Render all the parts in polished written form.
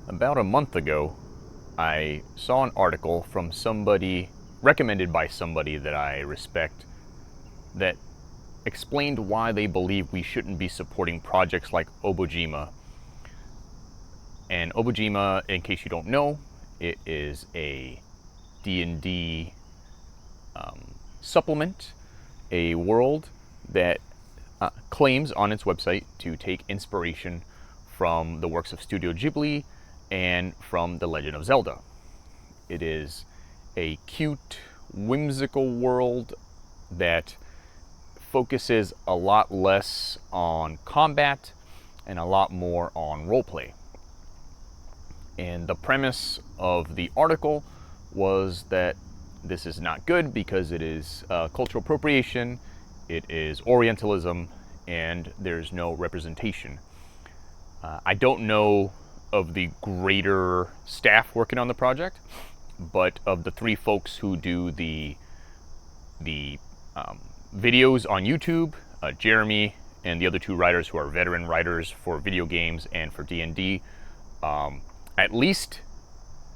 About a month ago, I saw an article from somebody, recommended by somebody that I respect, that explained why they believe we shouldn't be supporting projects like Obojima. And Obojima, in case you don't know, it is a D&D supplement, a world that claims on its website to take inspiration from the works of Studio Ghibli and from The Legend of Zelda. It is a cute, whimsical world that focuses a lot less on combat and a lot more on roleplay. And the premise of the article was that this is not good because it is cultural appropriation, it is Orientalism, and there's no representation. I don't know of the greater staff working on the project, but of the three folks who do the videos on YouTube, Jeremy and the other two writers who are veteran writers for video games and for D&D, at least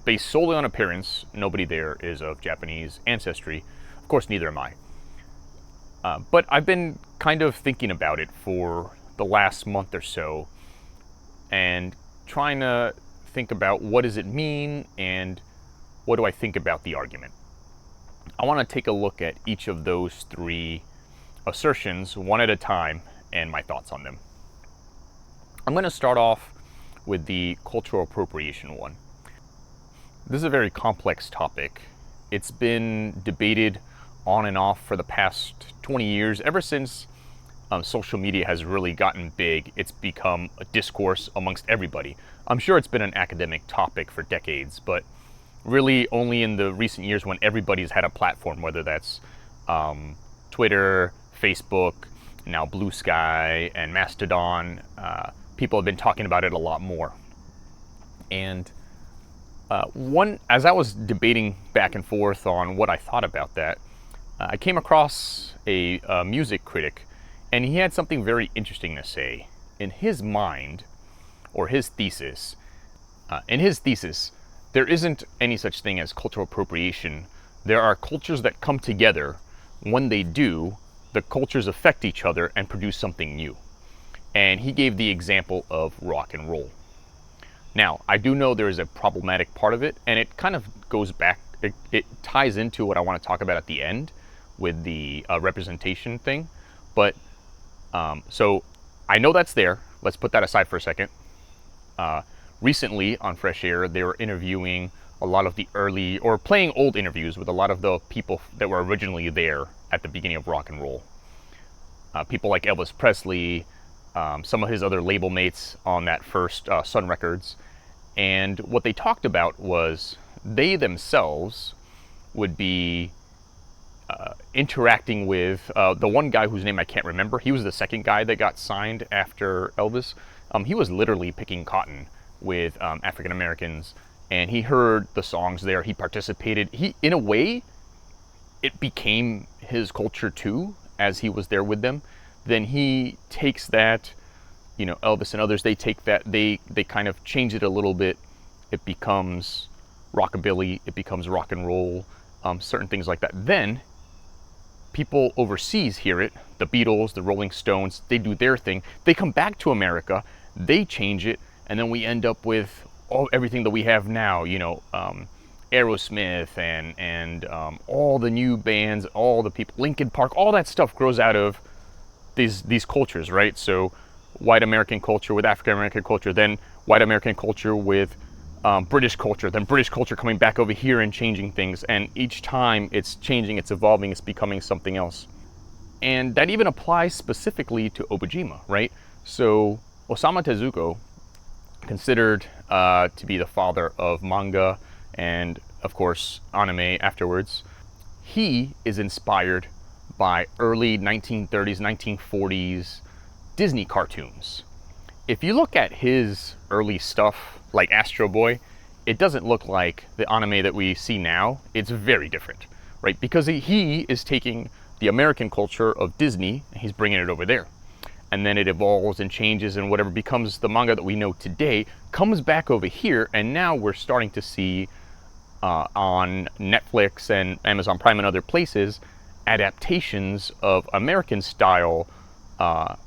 based solely on appearance, nobody there is of Japanese ancestry. Of course, neither am I. But I've been kind of thinking about it for the last month or so and trying to think about what does it mean and what do I think about the argument. I want to take a look at each of those three assertions one at a time and my thoughts on them. I'm going to start off with the cultural appropriation one. This is a very complex topic. It's been debated on and off for the past 20 years. Ever since social media has really gotten big, it's become a discourse amongst everybody. I'm sure it's been an academic topic for decades, but really only in the recent years when everybody's had a platform, whether that's Twitter, Facebook, now Blue Sky, and Mastodon, people have been talking about it a lot more. And as I was debating back and forth on what I thought about that, I came across a music critic, and he had something very interesting to say. In his mind, or his thesis, there isn't any such thing as cultural appropriation. There are cultures that come together. When they do, the cultures affect each other and produce something new. And he gave the example of rock and roll. Now, I do know there is a problematic part of it, and it kind of goes back, it ties into what I want to talk about at the end with the representation thing. But, so I know that's there. Let's put that aside for a second. Recently on Fresh Air, they were interviewing a lot of the early, or playing old interviews with a lot of the people that were originally there at the beginning of rock and roll. People like Elvis Presley, some of his other label mates on that first Sun Records. And what they talked about was they themselves would be interacting with the one guy whose name I can't remember. He was the second guy that got signed after Elvis. He was literally picking cotton with African Americans, and he heard the songs there. He participated. In a way, it became his culture too, as he was there with them. Then he takes that, you know, Elvis and others, they take that, they kind of change it a little bit. It becomes rockabilly, it becomes rock and roll, certain things like that. Then people overseas hear it, the Beatles, the Rolling Stones, they do their thing. They come back to America, they change it, and then we end up with everything that we have now, you know, Aerosmith and all the new bands, all the people, Linkin Park, all that stuff grows out of these cultures, right? So white American culture with African American culture, then white American culture with British culture, then British culture coming back over here and changing things. And each time it's changing, it's evolving, it's becoming something else. And that even applies specifically to Obojima, right? So Osamu Tezuka, considered to be the father of manga and, of course, anime afterwards, he is inspired by early 1930s, 1940s Disney cartoons. If you look at his early stuff, like Astro Boy, it doesn't look like the anime that we see now. It's very different, right? Because he is taking the American culture of Disney and he's bringing it over there. and then it evolves and changes, and whatever becomes the manga that we know today comes back over here, and now we're starting to see on Netflix and Amazon Prime and other places adaptations of American style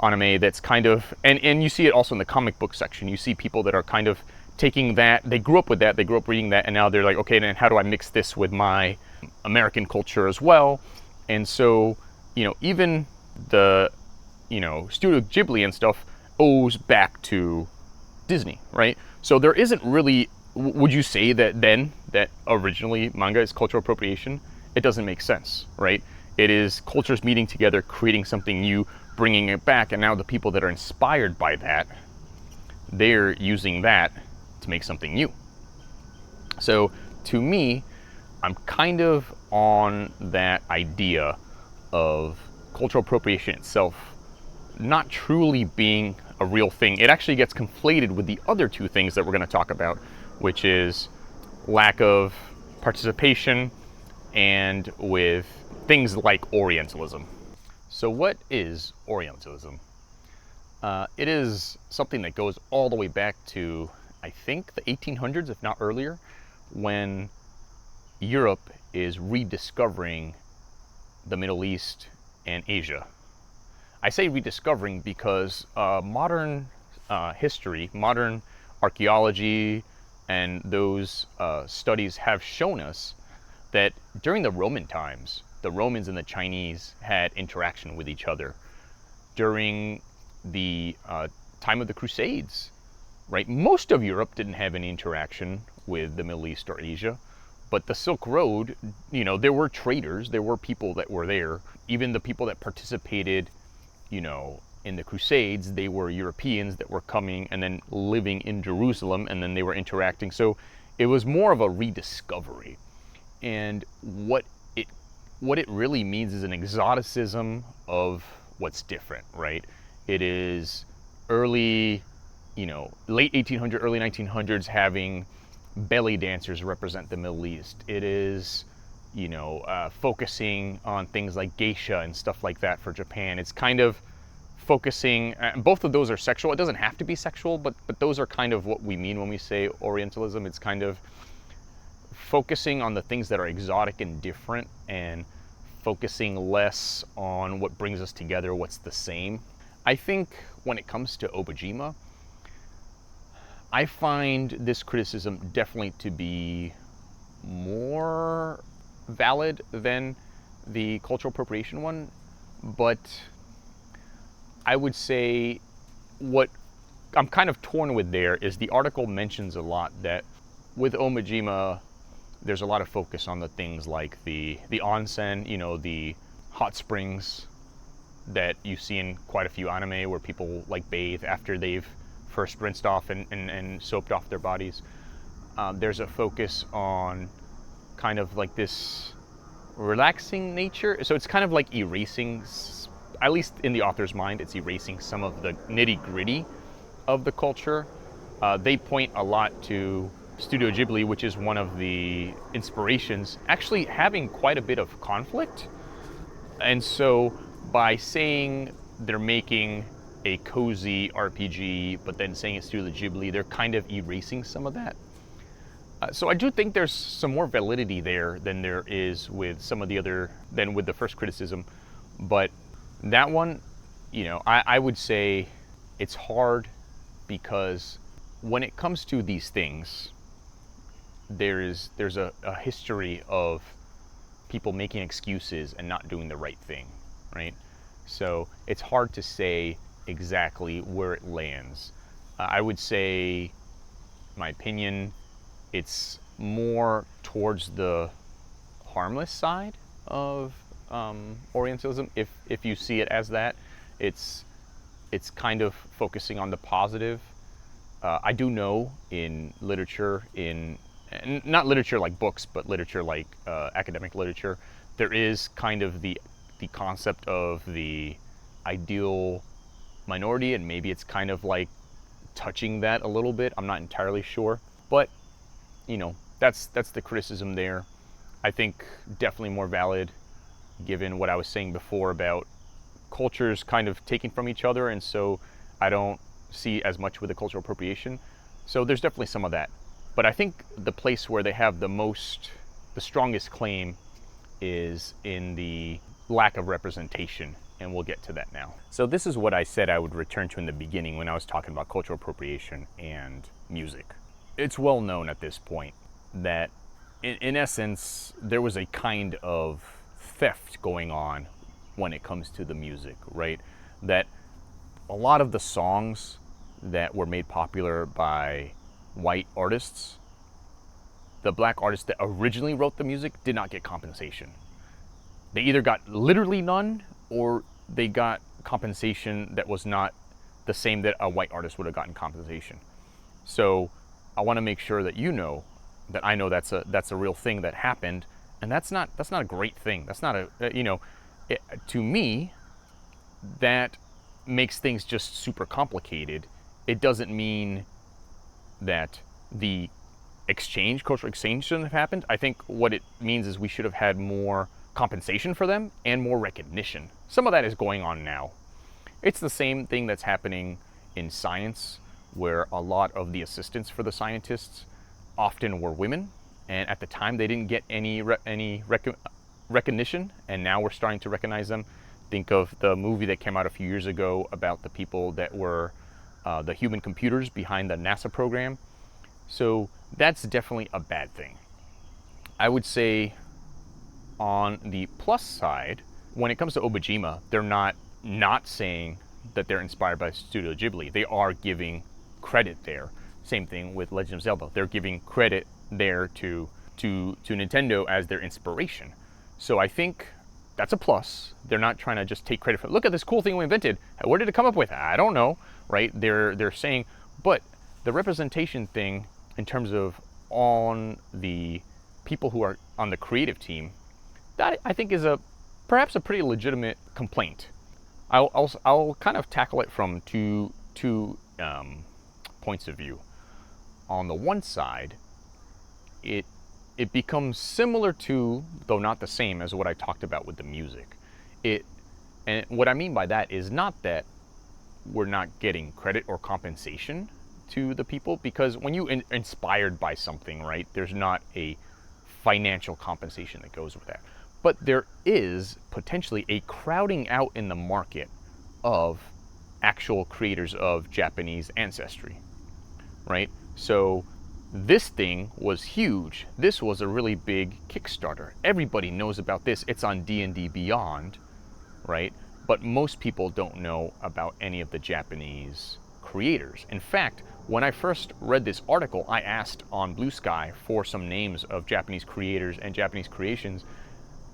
anime that's kind of, and you see it also in the comic book section. You see people that are kind of taking that, they grew up with that, they grew up reading that, and now they're like, okay, then how do I mix this with my American culture as well? And so, even the, Studio Ghibli and stuff owes back to Disney, right? So there isn't really, would you say that then, that originally manga is cultural appropriation? It doesn't make sense, right? It is cultures meeting together, creating something new, bringing it back, and now the people that are inspired by that, they're using that to make something new. So to me, I'm kind of on that idea of cultural appropriation itself not truly being a real thing. It actually gets conflated with the other two things that we're going to talk about, which is lack of participation and with things like Orientalism. So what is Orientalism? It is something that goes all the way back to, I think, the 1800s, if not earlier, when Europe is rediscovering the Middle East and Asia. I say rediscovering because modern history, modern archaeology, and those studies have shown us that during the Roman times, the Romans and the Chinese had interaction with each other. During the time of the Crusades, right? Most of Europe didn't have any interaction with the Middle East or Asia, but the Silk Road, there were traders, there were people that were there. Even the people that participated, in the Crusades, they were Europeans that were coming and then living in Jerusalem, and then they were interacting. So it was more of a rediscovery. And what it really means is an exoticism of what's different, right? It is early, late 1800s, early 1900s having belly dancers represent the Middle East. It is, focusing on things like geisha and stuff like that for Japan. It's kind of focusing, both of those are sexual. It doesn't have to be sexual, but those are kind of what we mean when we say Orientalism. It's kind of focusing on the things that are exotic and different, and focusing less on what brings us together, what's the same. I think when it comes to Obojima, I find this criticism definitely to be more valid than the cultural appropriation one, but I would say what I'm kind of torn with there is the article mentions a lot that with Obojima, there's a lot of focus on the things like the onsen, the hot springs that you see in quite a few anime where people like bathe after they've first rinsed off and soaped off their bodies. There's a focus on kind of like this relaxing nature. So it's kind of like erasing, at least in the author's mind, it's erasing some of the nitty-gritty of the culture. They point a lot to Studio Ghibli, which is one of the inspirations, actually having quite a bit of conflict. And so by saying they're making a cozy RPG, but then saying it's Studio Ghibli, they're kind of erasing some of that. So I do think there's some more validity there than there is with some of the other, than with the first criticism. But that one, I would say it's hard because when it comes to these things, there's a history of people making excuses and not doing the right thing, right? So it's hard to say exactly where it lands. I would say, my opinion, it's more towards the harmless side of Orientalism. If you see it as that, it's kind of focusing on the positive. I do know in literature, not literature like books, but literature like academic literature, there is kind of the concept of the ideal minority, and maybe it's kind of like touching that a little bit. I'm not entirely sure, but that's the criticism there. I think definitely more valid given what I was saying before about cultures kind of taking from each other, and so I don't see as much with the cultural appropriation. So there's definitely some of that. But I think the place where they have the strongest claim is in the lack of representation, and we'll get to that now. So this is what I said I would return to in the beginning when I was talking about cultural appropriation and music. It's well known at this point that in essence, there was a kind of theft going on when it comes to the music, right? That a lot of the songs that were made popular by white artists, the black artists that originally wrote the music did not get compensation. They either got literally none, or they got compensation that was not the same that a white artist would have gotten compensation. So I want to make sure that you know that I know that's a real thing that happened, and that's not a great thing. That's not to me, that makes things just super complicated. It doesn't mean that the cultural exchange shouldn't have happened. I think what it means is we should have had more compensation for them and more recognition. Some of that is going on now. It's the same thing that's happening in science, where a lot of the assistants for the scientists often were women, and at the time they didn't get any recognition, and now we're starting to recognize them. Think of the movie that came out a few years ago about the people that were the human computers behind the NASA program. So that's definitely a bad thing. I would say on the plus side, when it comes to Obojima, they're not saying that they're inspired by Studio Ghibli. They are giving credit there. Same thing with Legend of Zelda. They're giving credit there to Nintendo as their inspiration. So I think that's a plus. They're not trying to just take credit for, look at this cool thing we invented. Where did it come up with? I don't know, right? They're saying, but the representation thing in terms of on the people who are on the creative team, that I think is perhaps a pretty legitimate complaint. I'll kind of tackle it from two points of view. On the one side, it becomes similar to, though not the same as what I talked about with the music. And what I mean by that is not that we're not getting credit or compensation to the people, because when you inspired by something, right, there's not a financial compensation that goes with that. But there is potentially a crowding out in the market of actual creators of Japanese ancestry, right? So this thing was huge. This was a really big Kickstarter. Everybody knows about this. It's on D&D Beyond, right? But most people don't know about any of the Japanese creators. In fact, when I first read this article, I asked on Blue Sky for some names of Japanese creators and Japanese creations.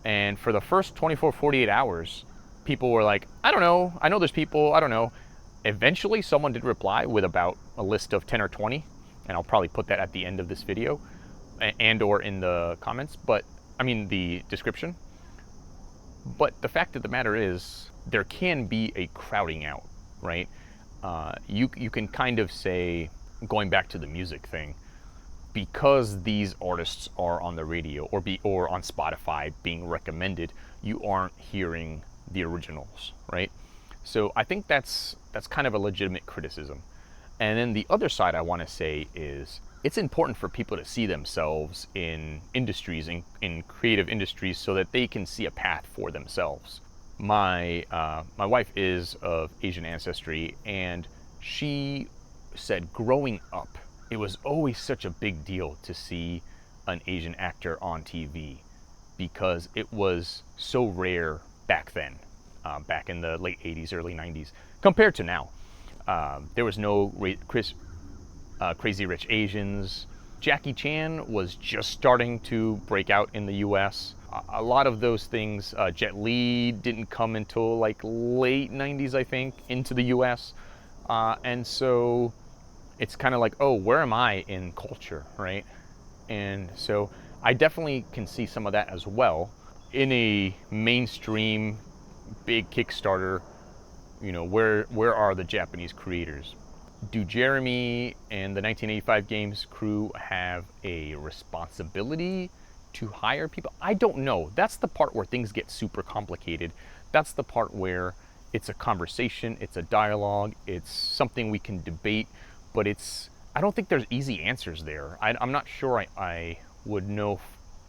And for the first 24, 48 hours, people were like, I don't know. I know there's people. I don't know. Eventually, someone did reply with about a list of 10 or 20. And I'll probably put that at the end of this video and or in the comments, the description. But the fact of the matter is, there can be a crowding out, right? You can kind of say, going back to the music thing, because these artists are on the radio or on Spotify being recommended, you aren't hearing the originals, right? So I think that's kind of a legitimate criticism. And then the other side I want to say is, it's important for people to see themselves in industries, in creative industries, so that they can see a path for themselves. My wife is of Asian ancestry, and she said growing up, it was always such a big deal to see an Asian actor on TV, because it was so rare back then, back in the late 80s, early 90s, compared to now. There was no Crazy Rich Asians. Jackie Chan was just starting to break out in the US. A lot of those things, Jet Li didn't come until like late 90s, I think, into the US. And so it's kind of like, oh, where am I in culture, right? And so I definitely can see some of that as well. In a mainstream, big Kickstarter, where are the Japanese creators? Do Jeremy and the 1985 Games crew have a responsibility to hire people? I don't know. That's the part where things get super complicated. That's the part where it's a conversation, it's a dialogue, it's something we can debate, but I don't think there's easy answers there. I'm not sure I would know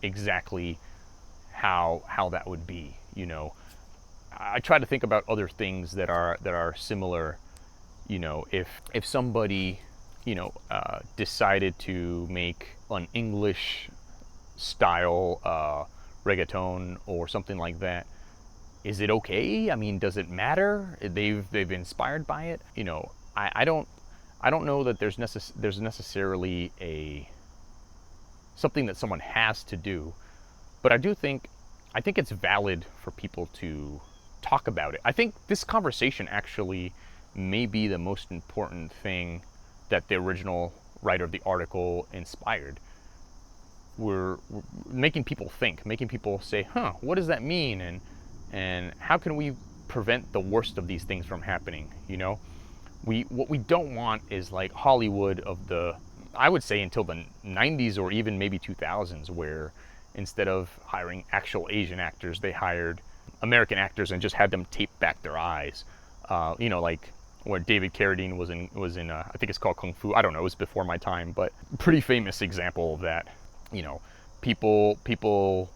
exactly how that would be, you know. I try to think about other things that are similar, you know, if somebody, you know, decided to make an English style reggaeton or something like that, is it okay? I mean, does it matter? They've been inspired by it, you know. I don't know that there's necessarily something that someone has to do, but I think it's valid for people to talk about it. I think this conversation actually may be the most important thing that the original writer of the article inspired. We're making people think, making people say, huh, what does that mean? And how can we prevent the worst of these things from happening, you know? What we don't want is like Hollywood of I would say until the 90s or even maybe 2000s, where instead of hiring actual Asian actors, they hired American actors and just had them tape back their eyes. You know, like where David Carradine was in I think it's called Kung Fu. I don't know, it was before my time, but pretty famous example of that. You know, people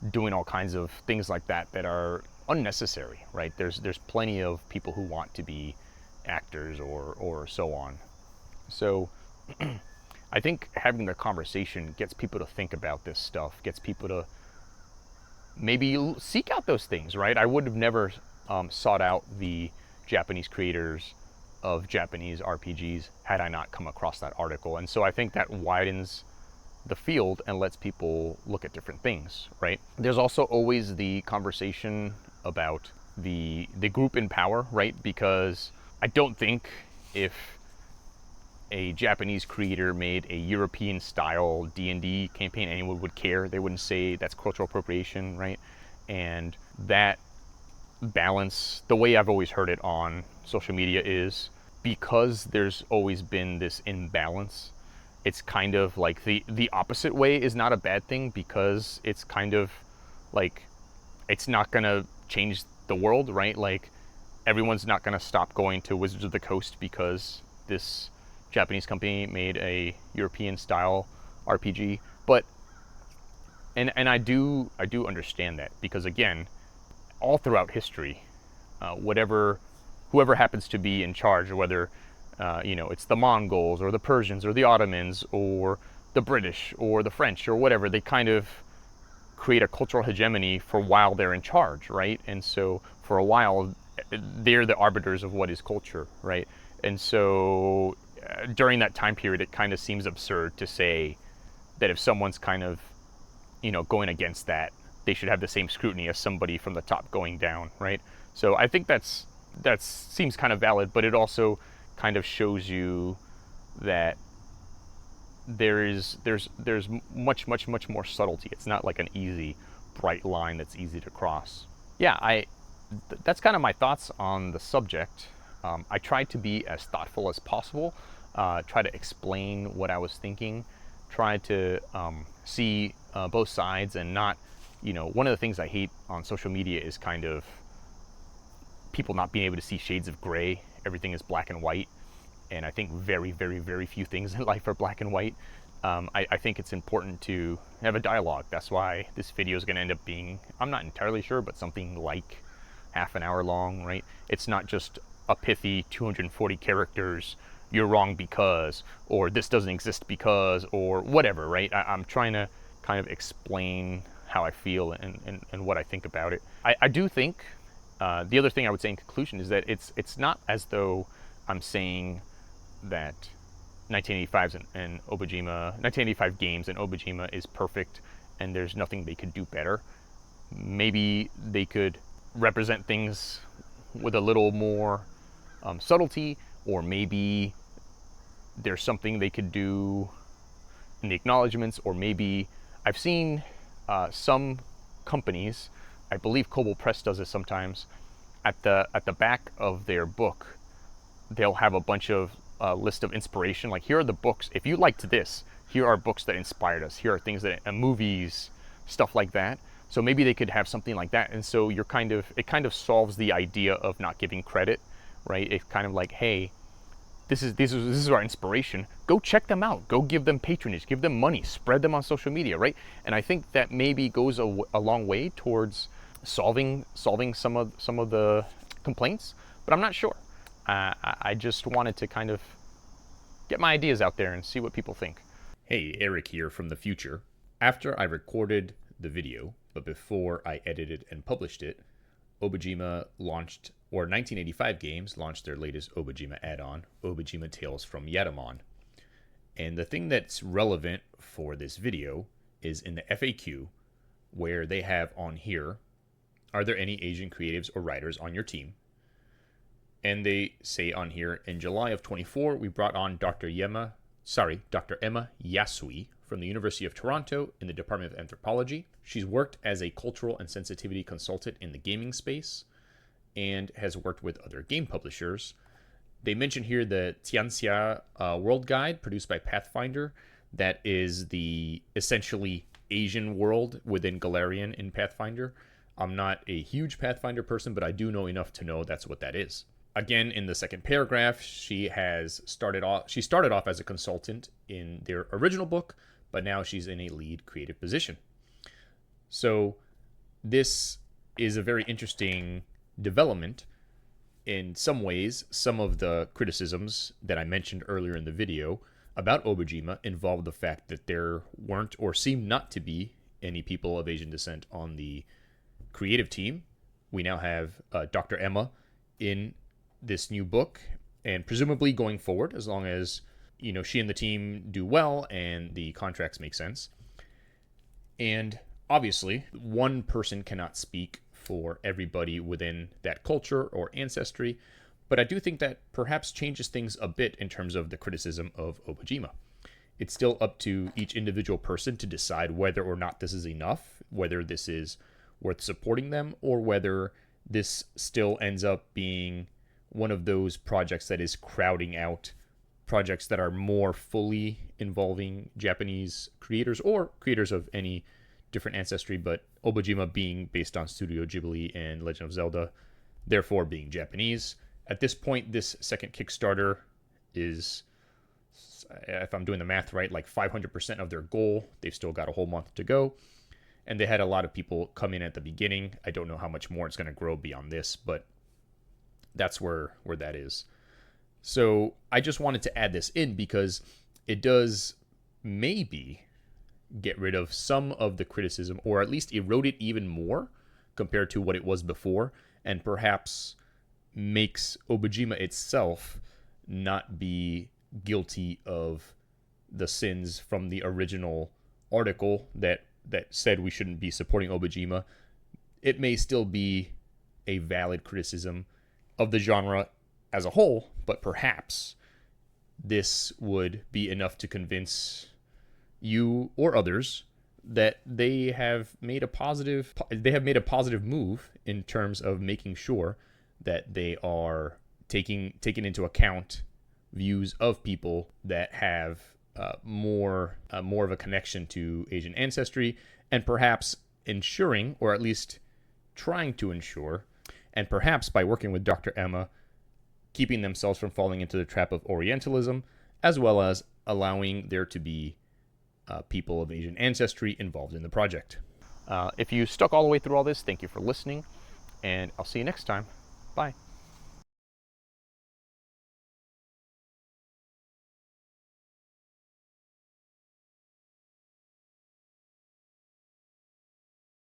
doing all kinds of things like that are unnecessary, right? There's plenty of people who want to be actors or so on. So I think having the conversation gets people to think about this stuff, gets people to maybe seek out those things, right? I would have never sought out the Japanese creators of Japanese RPGs had I not come across that article. And so I think that widens the field and lets people look at different things, right? There's also always the conversation about the group in power, right? Because I don't think if a Japanese creator made a European style D&D campaign, anyone would care. They wouldn't say that's cultural appropriation, right? And that balance, the way I've always heard it on social media is, because there's always been this imbalance, it's kind of like the opposite way is not a bad thing, because it's kind of like, it's not gonna change the world, right? Like, everyone's not gonna stop going to Wizards of the Coast because this Japanese company made a European style RPG. But and I do understand that, because again, all throughout history, whoever happens to be in charge, or whether you know, it's the Mongols or the Persians or the Ottomans or the British or the French or whatever, they kind of create a cultural hegemony for while they're in charge, right? And so for a while they're the arbiters of what is culture, right? And so during that time period, it kind of seems absurd to say that if someone's kind of, you know, going against that, they should have the same scrutiny as somebody from the top going down, right? So I think that seems kind of valid, but it also kind of shows you that there's much more subtlety. It's not like an easy, bright line that's easy to cross. Yeah, that's kind of my thoughts on the subject. I tried to be as thoughtful as possible, try to explain what I was thinking, try to see both sides, and not, you know, one of the things I hate on social media is kind of people not being able to see shades of gray. Everything is black and white, and I think very few things in life are black and white. I think it's important to have a dialogue. That's why this video is going to end up being, I'm not entirely sure, but something like half an hour long, right? It's not just a pithy 240 characters, you're wrong because, or this doesn't exist because, or whatever, right? I'm trying to kind of explain how I feel and what I think about it. I do think, the other thing I would say in conclusion is that it's not as though I'm saying that 1985 games and Obojima is perfect and there's nothing they could do better. Maybe they could represent things with a little more subtlety, or maybe there's something they could do in the acknowledgements, or maybe I've seen some companies, I believe Kobold Press does this sometimes, at the back of their book, they'll have a bunch of list of inspiration, like here are the books, if you liked this, here are books that inspired us, here are things that, movies, stuff like that. So maybe they could have something like that. And so it kind of solves the idea of not giving credit, right? It's kind of like, hey, this is our inspiration. Go check them out. Go give them patronage. Give them money. Spread them on social media, right? And I think that maybe goes a long way towards solving some of the complaints. But I'm not sure. I just wanted to kind of get my ideas out there and see what people think. Hey, Eric here from the future. After I recorded the video, but before I edited and published it, Obojima launched, or 1985 Games launched their latest Obojima add-on, Obojima Tales from Yatamon. And the thing that's relevant for this video is in the FAQ, where they have on here, are there any Asian creatives or writers on your team? And they say on here, in July of 24, we brought on Dr. Emma Yasui from the University of Toronto in the Department of Anthropology. She's worked as a cultural and sensitivity consultant in the gaming space and has worked with other game publishers. They mention here the Tianxia World Guide produced by Pathfinder. That is the essentially Asian world within Galarian in Pathfinder. I'm not a huge Pathfinder person, but I do know enough to know that's what that is. Again, in the second paragraph, she started off as a consultant in their original book, but now she's in a lead creative position. So this is a very interesting development. In some ways, some of the criticisms that I mentioned earlier in the video about Obojima involved the fact that there weren't, or seemed not to be, any people of Asian descent on the creative team. We now have Dr. Emma in this new book, and presumably going forward, as long as she and the team do well and the contracts make sense. And obviously, one person cannot speak for everybody within that culture or ancestry, but I do think that perhaps changes things a bit in terms of the criticism of Obojima. It's still up to each individual person to decide whether or not this is enough, whether this is worth supporting them, or whether this still ends up being one of those projects that is crowding out projects that are more fully involving Japanese creators or creators of any different ancestry, but Obojima being based on Studio Ghibli and Legend of Zelda, therefore being Japanese. At this point, this second Kickstarter is, if I'm doing the math right, like 500% of their goal. They've still got a whole month to go. And they had a lot of people come in at the beginning. I don't know how much more it's going to grow beyond this, but that's where that is. So I just wanted to add this in because it does maybe get rid of some of the criticism, or at least erode it even more compared to what it was before, and perhaps makes Obojima itself not be guilty of the sins from the original article that said we shouldn't be supporting Obojima. It may still be a valid criticism of the genre as a whole, but perhaps this would be enough to convince you or others that they have made a positive move in terms of making sure that they are taking into account views of people that have more of a connection to Asian ancestry, and perhaps ensuring, or at least trying to ensure, and perhaps by working with Dr. Emma, keeping themselves from falling into the trap of Orientalism, as well as allowing there to be people of Asian ancestry involved in the project. If you stuck all the way through all this, thank you for listening, and I'll see you next time. Bye.